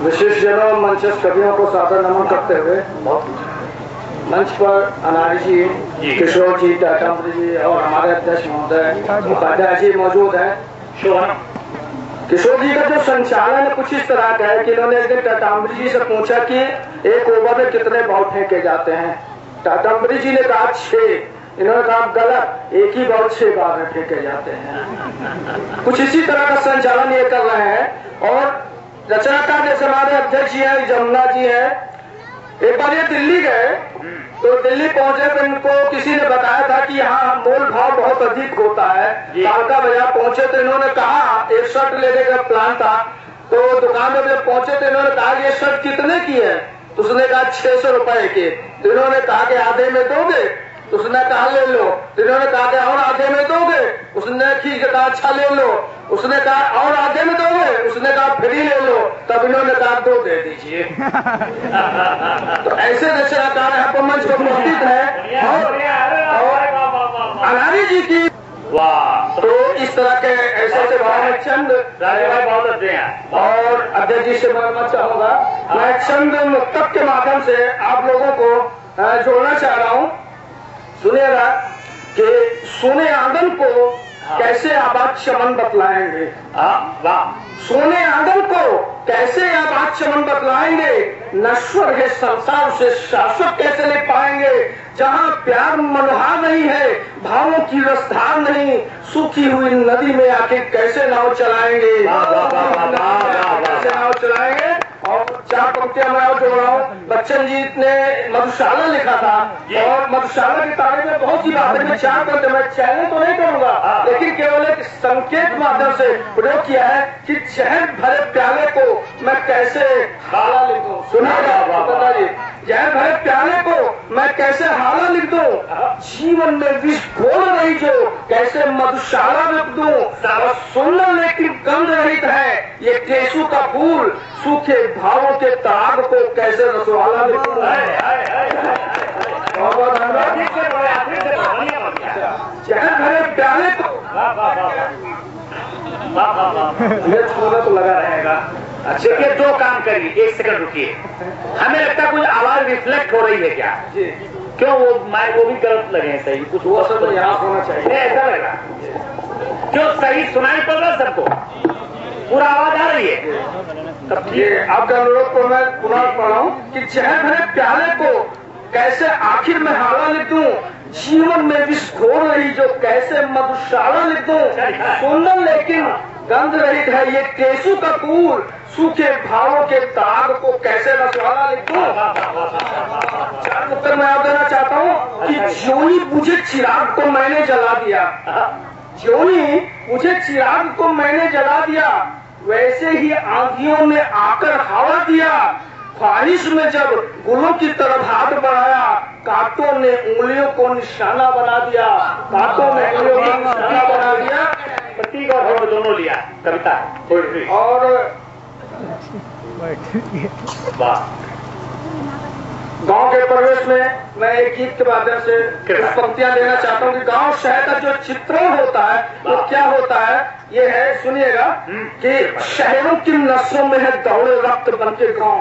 विशिष्ट जनों, मंचस्थ कवियों को सादर नमन करते हुए मंच पर अनारी जी, किशोर जी, टाटाम्बरी जी और हमारे अध्यक्ष महोदय उपाध्याय जी मौजूद है। किशोर जी का जो संचालन कुछ इस तरह का है कि इन्होंने एक दिन टाटाम्बरी जी से पूछा कि एक ओवर में कितने बॉल फेंके जाते हैं। टाटाम्बरी जी ने कहा 6। इन्होंने कहा गलत, एक ही बॉल 6 बार में फेंके जाते हैं। कुछ इसी तरह का संचालन ये कर रहे हैं। और रचनाकार जैसे हमारे अध्यक्ष जी है, जमुना जी है, एक बार ये दिल्ली गए तो दिल्ली पहुंचे तो इनको किसी ने बताया था कि यहाँ मोल भाव बहुत अधिक होता है। कालका बाजार पहुंचे तो इन्होंने कहा, एक शर्ट लेने का प्लान था, तो दुकान में जब पहुंचे तो इन्होंने कहा ये शर्ट कितने की है? तो उसने कहा 600 रुपए की। तो इन्होंने कहा कि आधे में दोगे? तो उसने कहा ले लो। तो इन्होंने कहा कि और आधे में दोगे? उसने ठीक है, कहा अच्छा ले लो। उसने कहा और आधे में दोगे? उसने कहा फ्री ले लो। तब इन्होंने कहा 2 दे दीजिए। तो ऐसे रचनाकार यहाँ पर मंच पर उपस्थित है। और अनारी जी की वाह, तो इस तरह के ऐसे भाव में चंद राजेभाई बहुत अच्छे हैं। और अध्यक्ष जी से मैं चाहूंगा, मैं चंद मुक्तक के माध्यम से आप लोगों को जोड़ना चाह रहा हूँ। सुनिएगा कि सोने आंगन को कैसे आबाद चमन बतलाएंगे। सोने आंगन को कैसे आबाद चमन बतलाएंगे, नश्वर है संसार से शाश्वत कैसे ले पाएंगे। जहाँ प्यार मनोहार नहीं है, भावों की रसधार नहीं, सूखी हुई नदी में आके कैसे नाव चलाएंगे, कैसे नाव चलाएंगे। और 4 पंक्तियां मैं और जोड़ रहा हूँ। बच्चन जी ने मधुशाला लिखा था और मधुशाला की तारीफ में बहुत सी बातें मैं 4 पंक्ति में चयन तो नहीं करूंगा, लेकिन केवल एक संकेत माध्यम से प्रयोग किया है कि जहर भरे प्याले को मैं कैसे हाला लिख दूं। सुनिएगा जी, जहर भरे प्याले को मैं कैसे हाला लिख दूं, जीवन में विष घोल रही जो कैसे मधुशाला लिख दूं। और सुंदर लेकिन गंध रहित है ये केसू का फूल, सूखे भावों के ताग को कैसे रसवाला लिख दूं। जहर भरे प्याले को ये छूना तो लगा रहेगा। अच्छा, ये 2 काम करिए, 1 सेकंड रुकिए। हमें लगता है कुछ आवाज रिफ्लेक्ट हो रही है क्या? क्यों वो माइक वो भी गलत लगे हैं? सही कुछ वो सब यहाँ होना चाहिए, ऐसा लगा। क्यों सही सुनाई पड़ रहा सबको? पूरा आवाज आ रही है? तब ये आपका अनुरोध को मैं पुनः पढ़ रहा हूँ कि जहर भरे प्याले को कैसे आखिर में हाला लिख दूं, जीवन में विष घोर रही जो कैसे मधुशाला लिख दूं। सुंदर लेकिन गंध रहित है ये केसू का फूल, सूखे भावों के ताग को कैसे रसवाला लिख दूं। 4 उत्तर मैं आप देना चाहता हूँ कि ज्यों ही मुझे चिराग को मैंने जला दिया, ज्यों ही मुझे चिराग को मैंने जला दिया, वैसे ही आंधियों ने आकर हवा दिया। ख्वाहिश में जब गुलों की तरफ हाथ बढ़ाया, कांटों ने उंगलियों को निशाना बना दिया, कांटों ने उंगलियों को निशाना बना दिया। प्रतीक और होड़ दोनों लिया कविता और वाह। गांव के परिवेश में मैं एक गीत के माध्यम से कुछ पंक्तियां देना चाहता हूँ कि गांव शहर का जो चित्रण होता है वो क्या होता है। ये है, सुनिएगा कि शहरों की नसों में है दौड़े रक्त बनके गांव,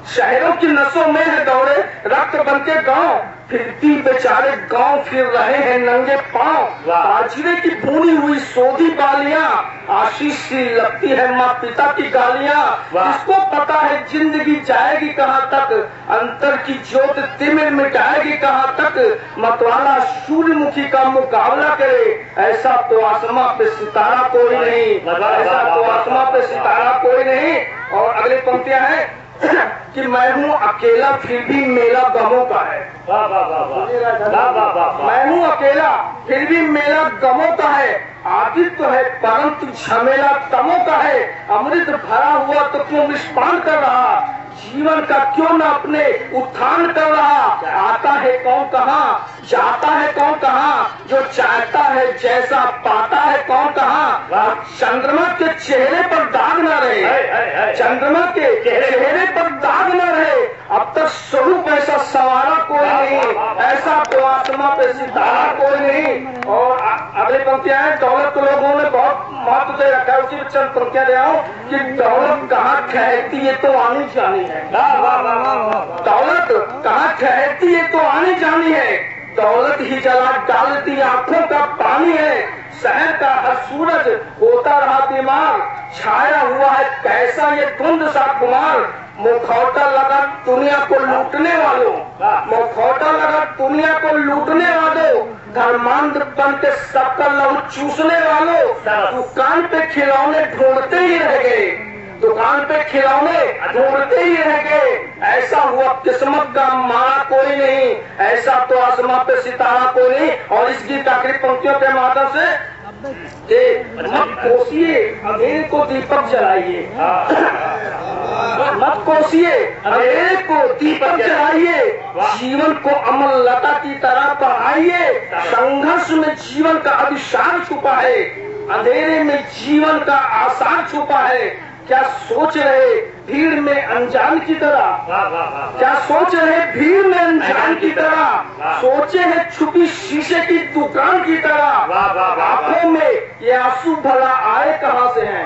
शहरों की नसों में है दौड़े रक्त बनके गांव, फिरती बेचारे गांव फिर रहे हैं नंगे पांव। बाजरे की भूनी हुई सोधी बालियां, आशीष सी लगती है माँ पिता की गालियां। किसको पता है जिंदगी जाएगी कहाँ तक, अंतर की ज्योत तिमिर मिटाएगी कहाँ तक। मतवाला सूर्यमुखी का मुकाबला करे, ऐसा तो आसमां पे सितारा कोई नहीं, ऐसा तो आसमां पे सितारा कोई नहीं। और अगली पंक्तियां हैं कि मैं हूँ अकेला फिर भी मेला गमों का है, मैं हूँ अकेला फिर भी मेला गमों का है। आदित्य है परंतु झमेला तमों का है, अमृत भरा हुआ तो क्यों विस्पान कर रहा, जीवन का क्यों न अपने उत्थान कर रहा। आता है कौन कहाँ, जाता है कौन कहाँ, जो चाहता है जैसा पाता है कौन कहाँ। चंद्रमा के चेहरे पर दाग न रहे, चंद्रमा के चेहरे पर दाग न रहे, अब तक स्वरूप ऐसा सवारा कोई नहीं, ऐसा तो आसमां पे सितारा कोई नहीं। और अगली पंक्तियां हैं। दौलत को लोगों ने बहुत महत्व दे रखा है, उसी में चंद पंक्तियां दे रहा हूँ कि दौलत कहाँ ठहरती है तो आनी जानी है। दौलत कहाँ ठहरती है तो आनी जानी है। दौलत ही जला डालती आंखों का पानी है। शहर का हर सूरज होता रहा बीमार, छाया हुआ है कैसा ये धुंध सा कुमार। मुखौटा लगा दुनिया को लूटने वालों, मुखौटा लगा दुनिया को लूटने वालों, धर्मांध बन के सबका लहू चूसने वालों। दुकान पे खिलौने ढूंढते ही रह गए, दुकान पे खिलौने ढूंढते ही रह गए। ऐसा हुआ किस्मत का मारा कोई नहीं, ऐसा तो आसमां पे सितारा कोई नहीं। और इस गीत आखिरी पंक्तियों के माध्यम से मत कोसिए अंधेरे को दीपक जलाइए, मत कोसिए अंधेरे को दीपक जलाइए। जीवन को अमल लता की तरह बढ़ाइए। संघर्ष में जीवन का अभिशाप छुपा है, अंधेरे में जीवन का आसार छुपा है। क्या सोच रहे भीड़ में अनजान की तरह, क्या सोच रहे भीड़ में अनजान की तरह, सोचे हैं छुपी शीशे की दुकान की तरह। आंखों में ये आंसू भला आए कहाँ से हैं,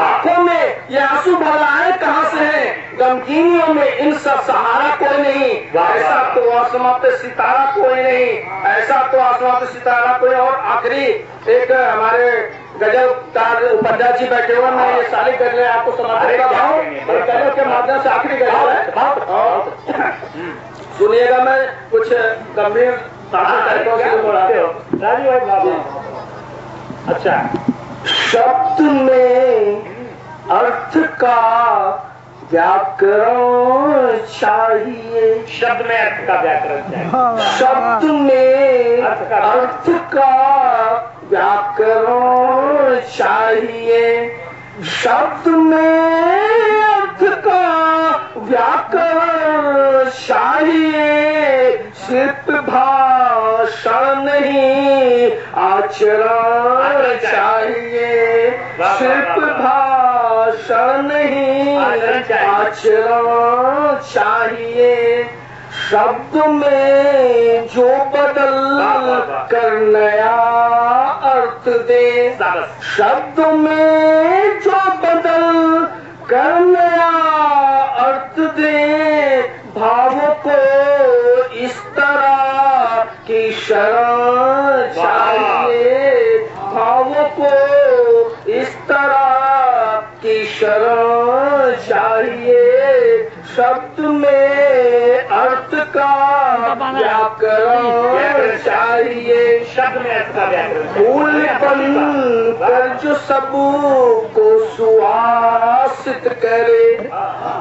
आंखों में ये आंसू भला आए कहाँ से हैं। गमगीनियों में इनसा सहारा कोई नहीं, ऐसा तो आसमां पे सितारा कोई नहीं, ऐसा तो आसमां पे सितारा कोई। और आखिरी एक हमारे गजलकार उपाध्याय जी बैठे हुए, मैं ये सारी गजलें आपको समर्पित कर रहा हूँ। गजल के माध्यम से आखिरी गजल है, सुनिएगा। मैं कुछ गंभीर तरीकों से बोलाते हो राजू भाई। अच्छा, शब्द में अर्थ का व्याकरण चाहिए, शब्द में अर्थ का व्याकरण चाहिए, शब्द में अर्थ का व्याकरण चाहिए, शब्द में अर्थ का व्याकरण चाहिए। सिर्फ भाषण नहीं आचरण चाहिए, सिर्फ भाषण नहीं आचरण चाहिए। शब्द में जो बदल कर नया अर्थ दे, शब्द में जो बदल कर नया अर्थ दे। भावों को इस तरह की शरण चाहिए, भावों को इस तरह की शरण चाहिए। शब्द में अर्थ का व्याकरण चाहिए, शब्द में अर्थ का व्याकरण। फूल बन कर जो सबको सुवासित करे,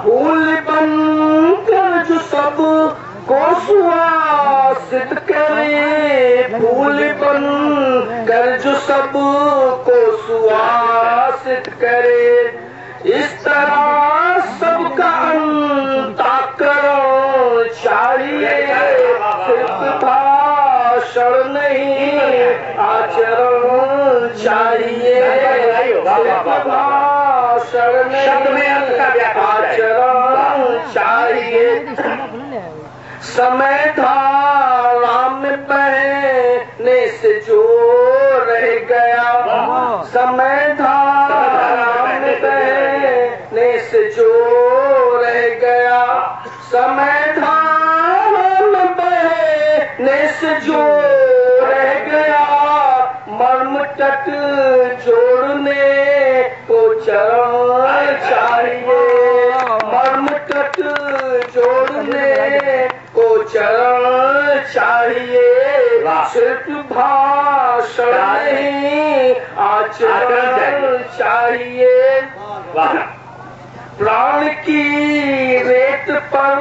फूल बन कर जो सबको सुवासित करे, फूल बन कर जो सबको सुवासित करे। इस तरह सबका अंतःकरण चाहिए, सिर्फ भाषण नहीं आचरण चाहिए, सिर्फ भाषण नहीं आचरण चाहिए। समय धारा में बहने से जो रह गया, समय धारा में बहने से जो रह गया, समय धारा में बहने से जो रह गया। मर्म तट जोड़ने को चरण चाहिए, मर्म तट जोड़ने को चरण चाहिए। सिर्फ भाषण नहीं आचरण चाहिए। प्राण की रेत पर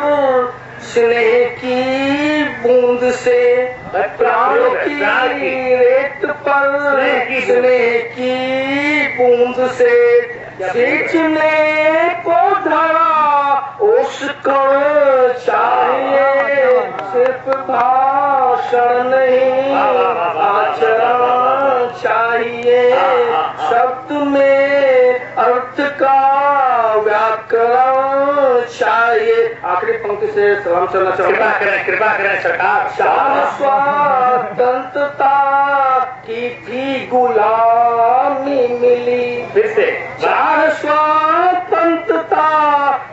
स्नेह की बूंद से, प्राण की रेत पर स्नेह की बूंद से सींचने को धरा उस कण चाहिए। सिर्फ भाषण नहीं आचरण चाहिए। शब्द में अर्थ का व्याकरण चाहिए। आखिरी पंक्ति से सलाम चलना चाहूँगा। कृपा करें सरकार। शान स्वतंत्रता की थी गुलामी मिली। फिर से शान स्वतंत्रता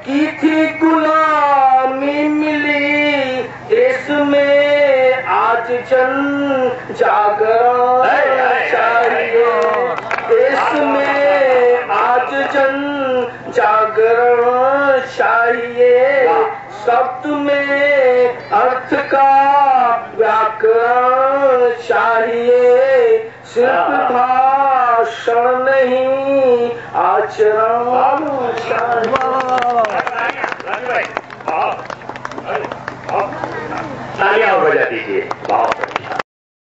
की थी गुलामी मिली। देश में आज जन जागरण चाहिए। देश में आज जन जागरण चाहिए। शब्द में अर्थ का व्याकरण चाहिए। सिर्फ भाषण नहीं आचरण तालियां बजा दीजिए।